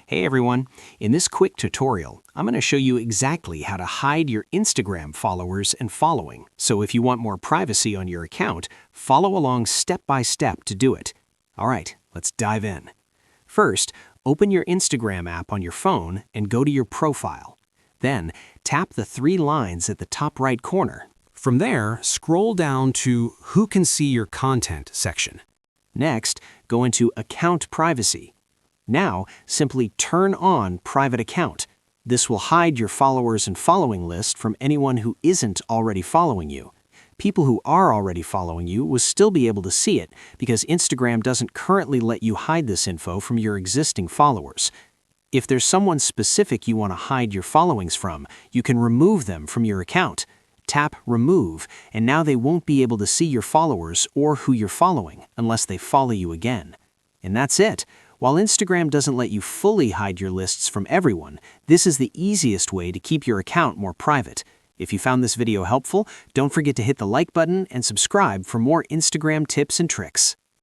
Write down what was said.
Hey everyone, in this quick tutorial, I'm going to show you exactly how to hide your Instagram followers and following. So if you want more privacy on your account, follow along step by step to do it. All right, let's dive in. First, open your Instagram app on your phone and go to your profile. Then, tap the three lines at the top right corner. From there, scroll down to Who Can See Your Content section. Next, go into Account Privacy. Now, simply turn on Private Account. This will hide your followers and following list from anyone who isn't already following you. People who are already following you will still be able to see it because Instagram doesn't currently let you hide this info from your existing followers. If there's someone specific you want to hide your followings from, you can remove them from your account. Tap Remove, and now they won't be able to see your followers or who you're following unless they follow you again. And that's it. While Instagram doesn't let you fully hide your lists from everyone, this is the easiest way to keep your account more private. If you found this video helpful, don't forget to hit the like button and subscribe for more Instagram tips and tricks.